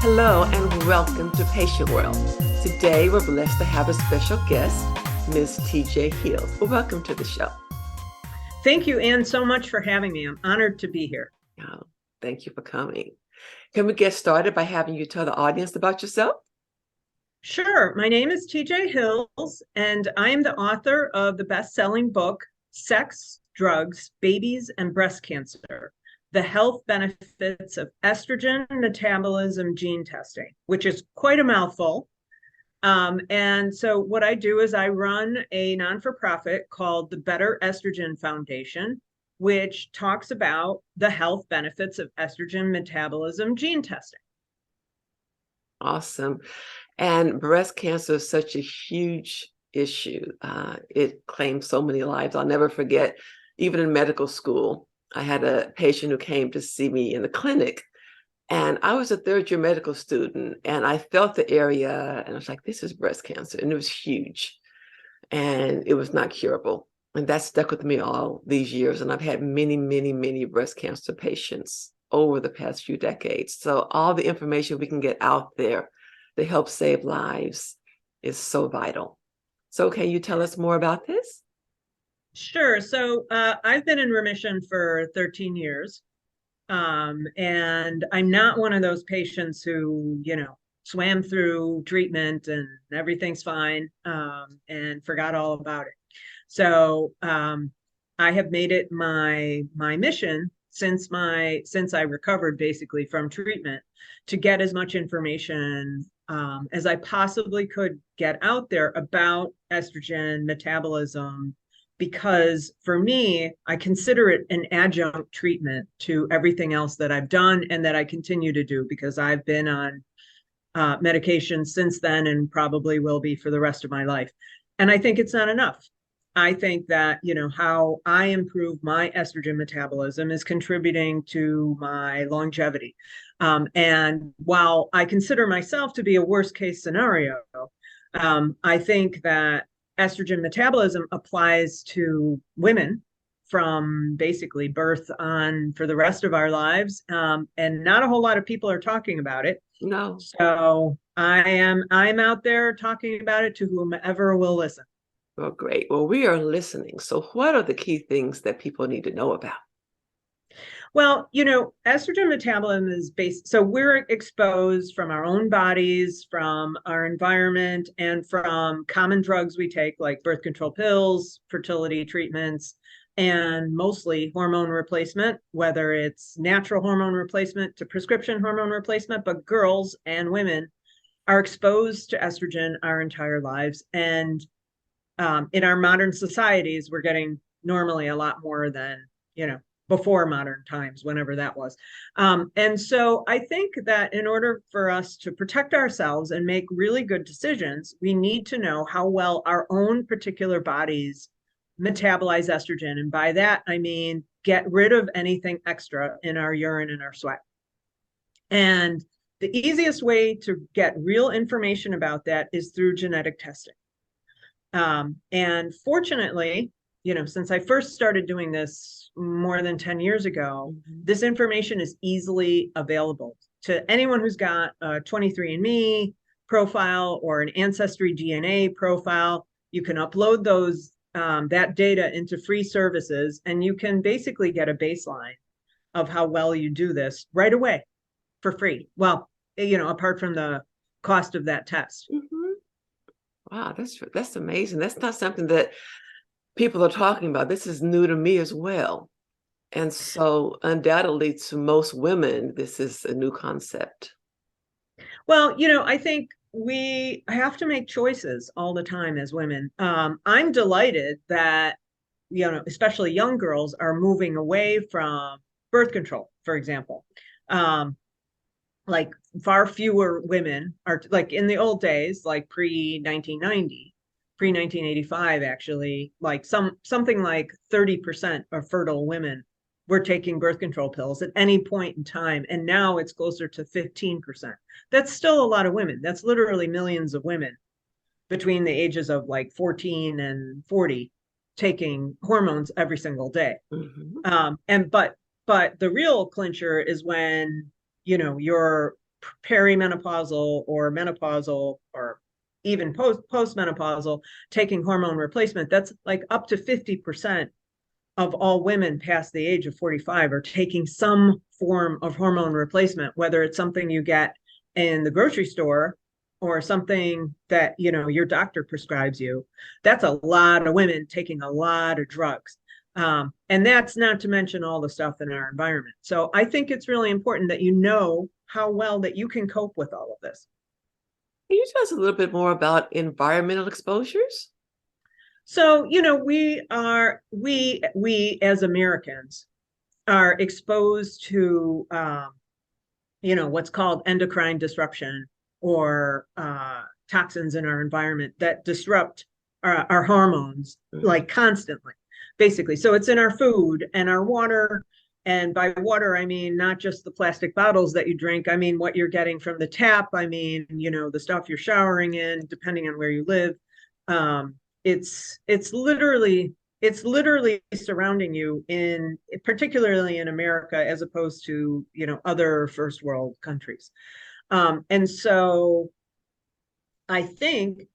Hello and welcome to Patient World. Today we're blessed to have a special guest, Ms. TJ Hills. Well, welcome to the show. Thank you, Anne, so much for having me. I'm honored to be here. Oh, thank you for coming. Can we get started by having you tell the audience about yourself? Sure. My name is TJ Hills, and I am the author of the best-selling book, Sex, Drugs, Babies, and Breast Cancer: The Health Benefits of Estrogen Metabolism Gene Testing, which is quite a mouthful. And so what I do is I run a non-for-profit called the Better Estrogen Foundation, which talks about the health benefits of estrogen metabolism gene testing. Awesome. And breast cancer is such a huge issue. It claims so many lives. I'll never forget, even in medical school, I had a patient who came to see me in the clinic. And I was a third-year medical student, and I felt the area, and I was like, this is breast cancer. And it was huge, and it was not curable. And that stuck with me all these years. And I've had many, many, many breast cancer patients over the past few decades. So all the information we can get out there to help save lives is so vital. So can you tell us more about this? Sure. So I've been in remission for 13 years. And I'm not one of those patients who, swam through treatment and everything's fine, and forgot all about it. So I have made it my mission since I recovered basically from treatment to get as much information as I possibly could get out there about estrogen metabolism, because for me, I consider it an adjunct treatment to everything else that I've done and that I continue to do, because I've been on medication since then and probably will be for the rest of my life. And I think it's not enough. I think that, how I improve my estrogen metabolism is contributing to my longevity. And while I consider myself to be a worst case scenario, I think that estrogen metabolism applies to women from basically birth on for the rest of our lives. And not a whole lot of people are talking about it. No. So I'm out there talking about it to whomever will listen. Well, great. Well, we are listening. So what are the key things that people need to know about? Well, estrogen metabolism is based, so we're exposed from our own bodies, from our environment, and from common drugs we take, like birth control pills, fertility treatments, and mostly hormone replacement, whether it's natural hormone replacement to prescription hormone replacement. But girls and women are exposed to estrogen our entire lives. And in our modern societies, we're getting normally a lot more than, before modern times, whenever that was. And so I think that in order for us to protect ourselves and make really good decisions, we need to know how well our own particular bodies metabolize estrogen. And by that, I mean, get rid of anything extra in our urine and our sweat. And the easiest way to get real information about that is through genetic testing. And fortunately, since I first started doing this more than 10 years ago, this information is easily available to anyone who's got a 23andMe profile or an Ancestry DNA profile. You can upload that data into free services, and you can basically get a baseline of how well you do this right away for free. Well, apart from the cost of that test. Mm-hmm. Wow, that's amazing. That's not something that people are talking about. This is new to me as well. And so undoubtedly to most women, this is a new concept. Well, I think we have to make choices all the time as women. I'm delighted that, especially young girls are moving away from birth control, for example. Like far fewer women are, like in the old days, like pre-1990, pre-1985, actually, like something like 30% of fertile women were taking birth control pills at any point in time. And now it's closer to 15%. That's still a lot of women. That's literally millions of women between the ages of like 14 and 40 taking hormones every single day. Mm-hmm. But the real clincher is when, you're perimenopausal or menopausal or even postmenopausal taking hormone replacement, that's like up to 50% of all women past the age of 45 are taking some form of hormone replacement, whether it's something you get in the grocery store or something that, you know, your doctor prescribes you. That's a lot of women taking a lot of drugs. And that's not to mention all the stuff in our environment. So I think it's really important that you know how well that you can cope with all of this. Can you tell us a little bit more about environmental exposures? So, you know, we as Americans are exposed to, you know, what's called endocrine disruption or toxins in our environment that disrupt our hormones like constantly, basically. So it's in our food and our water. And by water, I mean not just the plastic bottles that you drink. I mean what you're getting from the tap. I mean, you know, the stuff you're showering in, depending on where you live. It's literally surrounding you in particularly in America as opposed to, you know, other first world countries. And so I think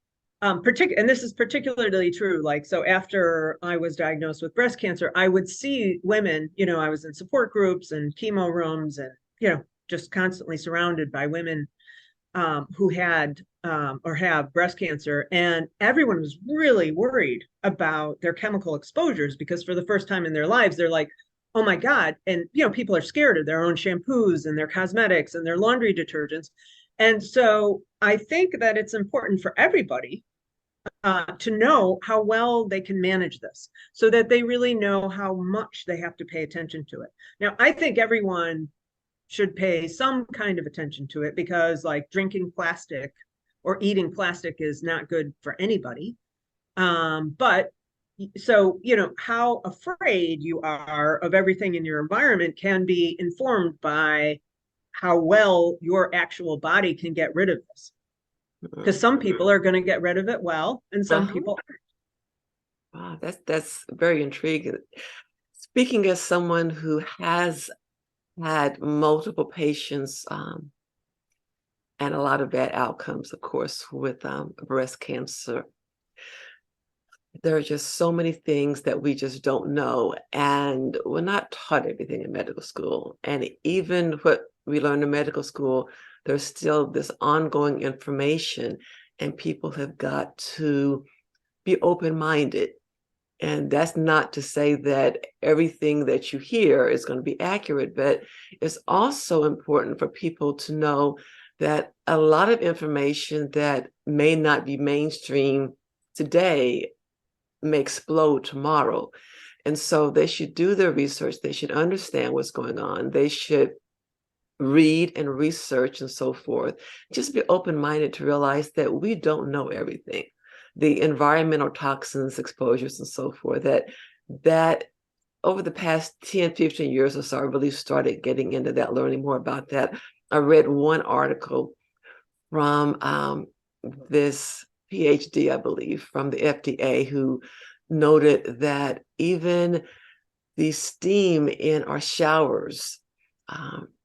and this is particularly true, like, so after I was diagnosed with breast cancer, I would see women, you know, I was in support groups and chemo rooms and, you know, just constantly surrounded by women who had or have breast cancer. And everyone was really worried about their chemical exposures because for the first time in their lives, they're like, oh my God. And, you know, people are scared of their own shampoos and their cosmetics and their laundry detergents. And so I think that it's important for everybody to know how well they can manage this so that they really know how much they have to pay attention to it. Now, I think everyone should pay some kind of attention to it because, like, drinking plastic or eating plastic is not good for anybody. But so, you know, how afraid you are of everything in your environment can be informed by how well your actual body can get rid of this. Because some people are going to get rid of it well, and some people aren't. Wow, that's very intriguing. Speaking as someone who has had multiple patients and a lot of bad outcomes, of course, with breast cancer, there are just so many things that we just don't know, and we're not taught everything in medical school. And even what we learn in medical school, there's still this ongoing information, and people have got to be open-minded. And that's not to say that everything that you hear is going to be accurate, but it's also important for people to know that a lot of information that may not be mainstream today may explode tomorrow. And so they should do their research. They should understand what's going on. They should read and research and so forth. Just be open-minded to realize that we don't know everything. The environmental toxins, exposures, and so forth, that over the past 10, 15 years or so, I really started getting into that, learning more about that. I read one article from this PhD, I believe, from the FDA, who noted that even the steam in our showers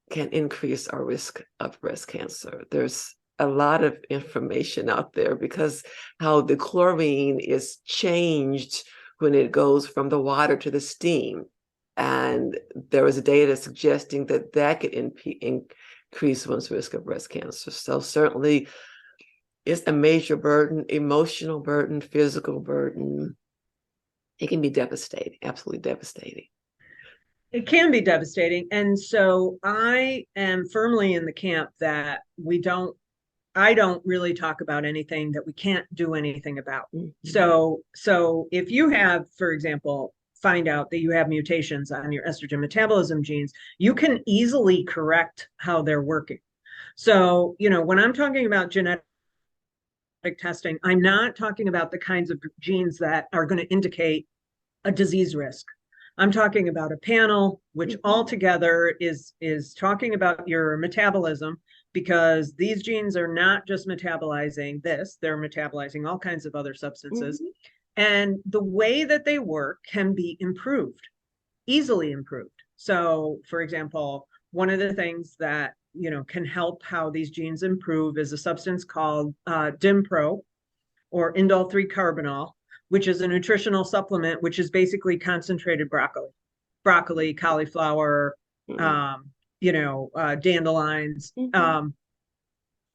can increase our risk of breast cancer. There's a lot of information out there because how the chlorine is changed when it goes from the water to the steam. And there was data suggesting that that could increase one's risk of breast cancer. So certainly it's a major burden, emotional burden, physical burden. It can be devastating, absolutely devastating. It can be devastating. And so I am firmly in the camp that I don't really talk about anything that we can't do anything about. Mm-hmm. So if you have, for example, find out that you have mutations on your estrogen metabolism genes, you can easily correct how they're working. So, you know, when I'm talking about genetic testing, I'm not talking about the kinds of genes that are going to indicate a disease risk. I'm talking about a panel which altogether is talking about your metabolism, because these genes are not just metabolizing this, they're metabolizing all kinds of other substances. And the way that they work can be improved, easily improved. So, for example, one of the things that can help how these genes improve is a substance called DimPro, or indole 3-carbinol, which is a nutritional supplement, which is basically concentrated broccoli, cauliflower, dandelions.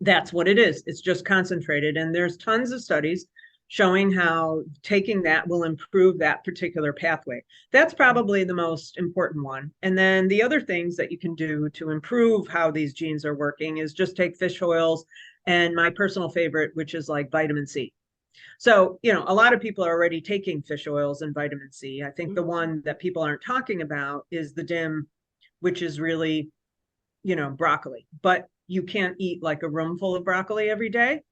That's what it is. It's just concentrated. And there's tons of studies showing how taking that will improve that particular pathway. That's probably the most important one. And then the other things that you can do to improve how these genes are working is just take fish oils, and my personal favorite, which is like vitamin C. So, a lot of people are already taking fish oils and vitamin C. I think the one that people aren't talking about is the DIM, which is really, broccoli. But you can't eat like a room full of broccoli every day,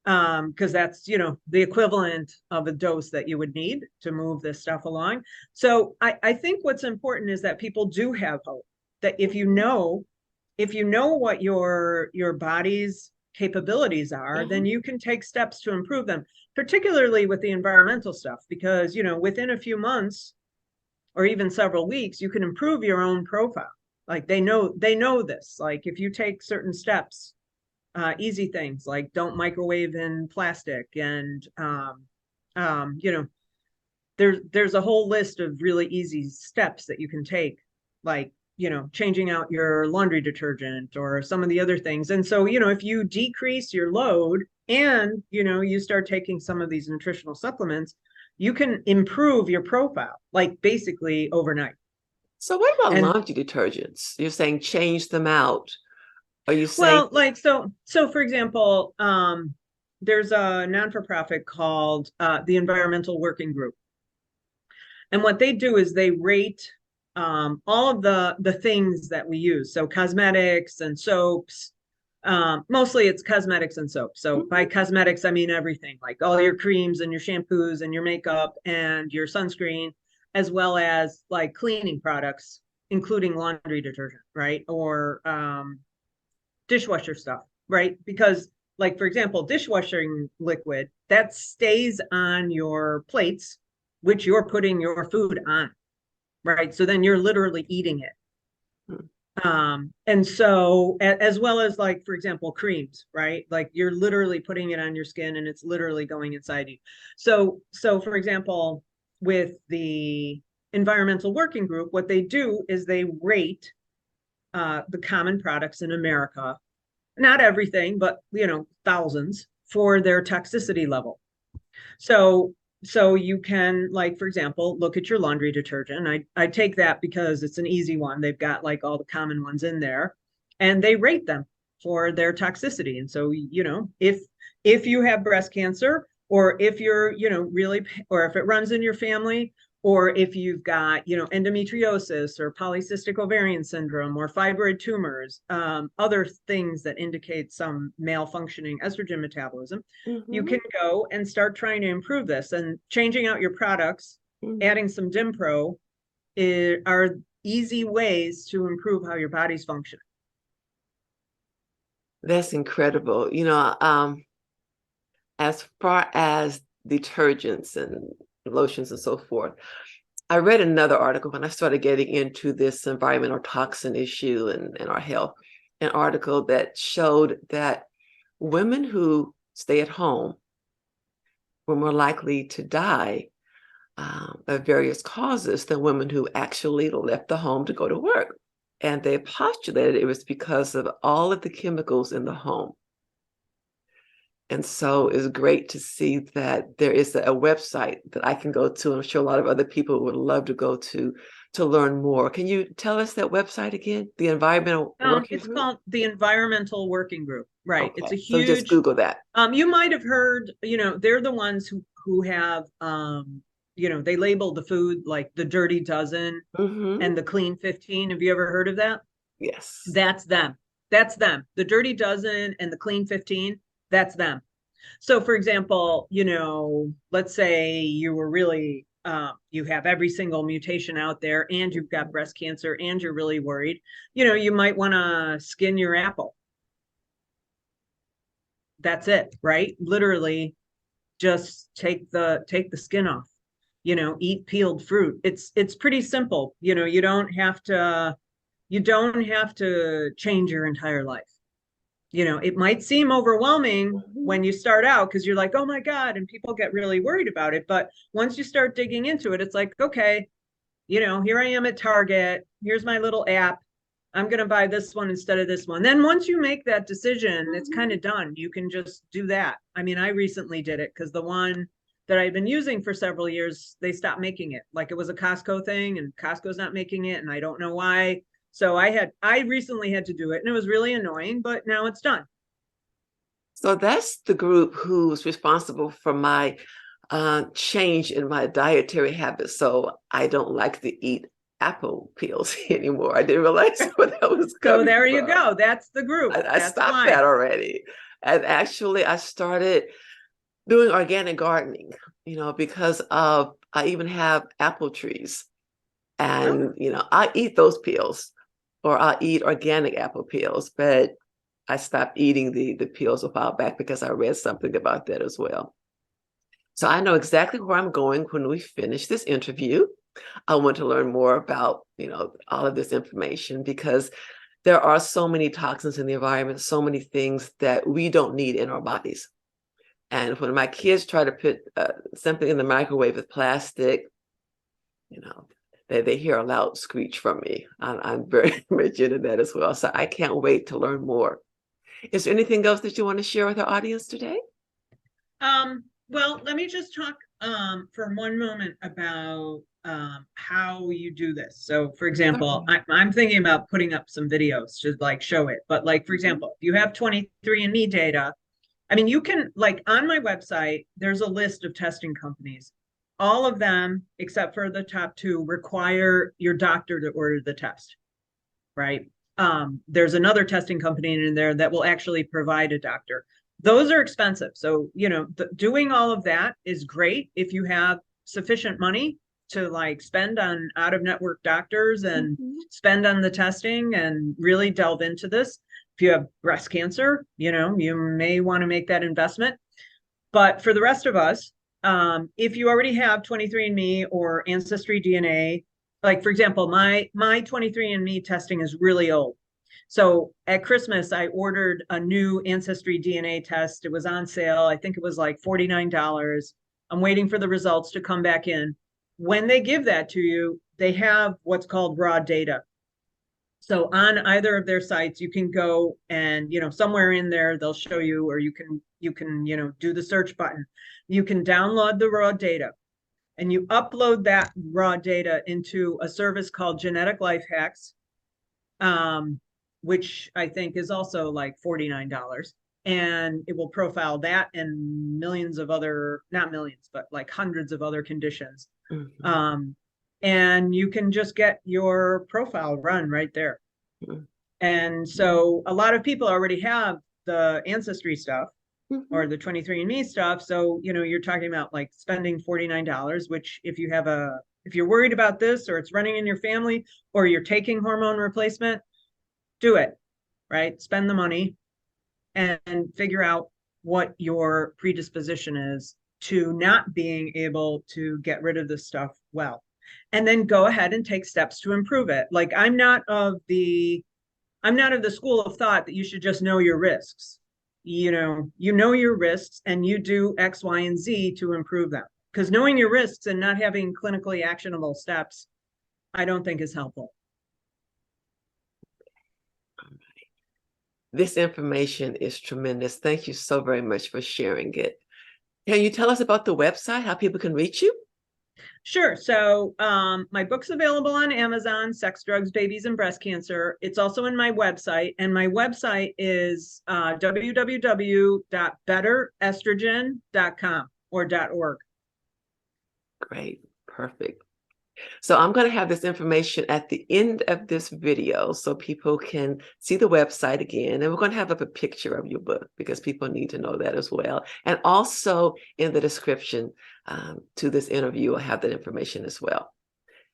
because that's, the equivalent of a dose that you would need to move this stuff along. So I think what's important is that people do have hope, that if you know what your body's capabilities are, then you can take steps to improve them, particularly with the environmental stuff, because, within a few months or even several weeks, you can improve your own profile. Like they know this, like if you take certain steps, easy things like don't microwave in plastic, and there's a whole list of really easy steps that you can take, like changing out your laundry detergent or some of the other things. And so if you decrease your load and you start taking some of these nutritional supplements, you can improve your profile like basically overnight. So what about laundry detergents? You're saying change them out. Are you saying? Well, like, so for example, there's a non-for-profit called the Environmental Working Group. And what they do is they rate all of the things that we use. So cosmetics and soaps, mostly it's cosmetics and soap. So by cosmetics, I mean everything, like all your creams and your shampoos and your makeup and your sunscreen, as well as like cleaning products, including laundry detergent, right? Or dishwasher stuff, right? Because like, for example, dishwashing liquid, that stays on your plates, which you're putting your food on, right? So then you're literally eating it. And so, as well as like, for example, creams, right? Like you're literally putting it on your skin and it's literally going inside you. So for example, with the Environmental Working Group, what they do is they rate the common products in America, not everything, but thousands, for their toxicity level. So you can, like, for example, look at your laundry detergent. I take that because it's an easy one. They've got like all the common ones in there, and they rate them for their toxicity. And so, if you have breast cancer, or if you're, really, or if it runs in your family, or if you've got, endometriosis or polycystic ovarian syndrome or fibroid tumors, other things that indicate some malfunctioning estrogen metabolism, you can go and start trying to improve this. And changing out your products, adding some DimPro are easy ways to improve how your body's functioning. That's incredible. As far as detergents and lotions and so forth, I read another article when I started getting into this environmental toxin issue and our health, an article that showed that women who stay at home were more likely to die of various causes than women who actually left the home to go to work. And they postulated it was because of all of the chemicals in the home. And so it's great to see that there is a website that I can go to. I'm sure a lot of other people would love to go to learn more. Can you tell us that website again? The Environmental Working Group? It's called the Environmental Working Group, right? Okay. It's a huge. So just Google that. You might have heard, they're the ones who have, they label the food like the Dirty Dozen and the Clean 15. Have you ever heard of that? Yes. That's them. That's them. The Dirty Dozen and the Clean 15. That's them. So, for example, let's say you were really, you have every single mutation out there and you've got breast cancer and you're really worried, you might want to skin your apple. That's it, right? Literally just take the skin off, eat peeled fruit. It's pretty simple. You don't have to, You don't have to change your entire life. It might seem overwhelming when you start out because you're like, oh my God, and people get really worried about it. But once you start digging into it, it's like, okay, here I am at Target. Here's my little app. I'm going to buy this one instead of this one. Then once you make that decision, it's kind of done. You can just do that. I mean, I recently did it because the one that I've been using for several years, they stopped making it. Like it was a Costco thing and Costco's not making it. And I don't know why. So I recently had to do it and it was really annoying, but now it's done. So that's the group who's responsible for my change in my dietary habits. So I don't like to eat apple peels anymore. I didn't realize where that was coming So there from. you go. That's the group. I stopped that already. And actually I started doing organic gardening, because I even have apple trees. And, I eat those peels, or I eat organic apple peels, but I stopped eating the peels a while back because I read something about that as well. So I know exactly where I'm going when we finish this interview. I want to learn more about, all of this information because there are so many toxins in the environment, so many things that we don't need in our bodies. And when my kids try to put something in the microwave with plastic, they hear a loud screech from me. I'm very much into that as well. So I can't wait to learn more. Is there anything else that you want to share with our audience today? Well, let me just talk for one moment about how you do this. So, for example, I'm thinking about putting up some videos to like show it. But like, for example, if you have 23andMe data, I mean, you can like on my website, there's a list of testing companies. All of them, except for the top two, require your doctor to order the test, right? There's another testing company in there that will actually provide a doctor. Those are expensive. So, doing all of that is great if you have sufficient money to like spend on out-of-network doctors and spend on the testing and really delve into this. If you have breast cancer, you may want to make that investment. But for the rest of us, if you already have 23andMe or Ancestry DNA, like for example, my 23andMe testing is really old. So at Christmas, I ordered a new Ancestry DNA test. It was on sale. I think it was like $49. I'm waiting for the results to come back in. When they give that to you, they have what's called raw data. So on either of their sites, you can go and, somewhere in there, they'll show you, or you can, do the search button. You can download the raw data and you upload that raw data into a service called Genetic Life Hacks, which I think is also like $49. And it will profile that and millions of other, not millions, but like hundreds of other conditions. And you can just get your profile run right there. And so a lot of people already have the Ancestry stuff or the 23andMe stuff. So, you're talking about like spending $49, which if you're worried about this or it's running in your family or you're taking hormone replacement, do it, right? Spend the money and figure out what your predisposition is to not being able to get rid of this stuff well. And then go ahead and take steps to improve it. Like I'm not of the school of thought that you should just know your risks. You know your risks and you do X, Y, and Z to improve them. Because knowing your risks and not having clinically actionable steps, I don't think is helpful. This information is tremendous. Thank you so very much for sharing it. Can you tell us about the website, how people can reach you? Sure. So my book's available on Amazon, Sex, Drugs, Babies, and Breast Cancer. It's also in my website. And my website is www.betterestrogen.com or .org. Great. Perfect. So I'm going to have this information at the end of this video so people can see the website again. And we're going to have up a picture of your book because people need to know that as well. And also in the description to this interview, I'll have that information as well.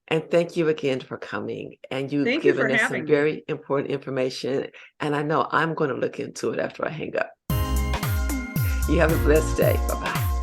And thank you again for coming. And you've given us some very important information. And I know I'm going to look into it after I hang up. You have a blessed day. Bye-bye.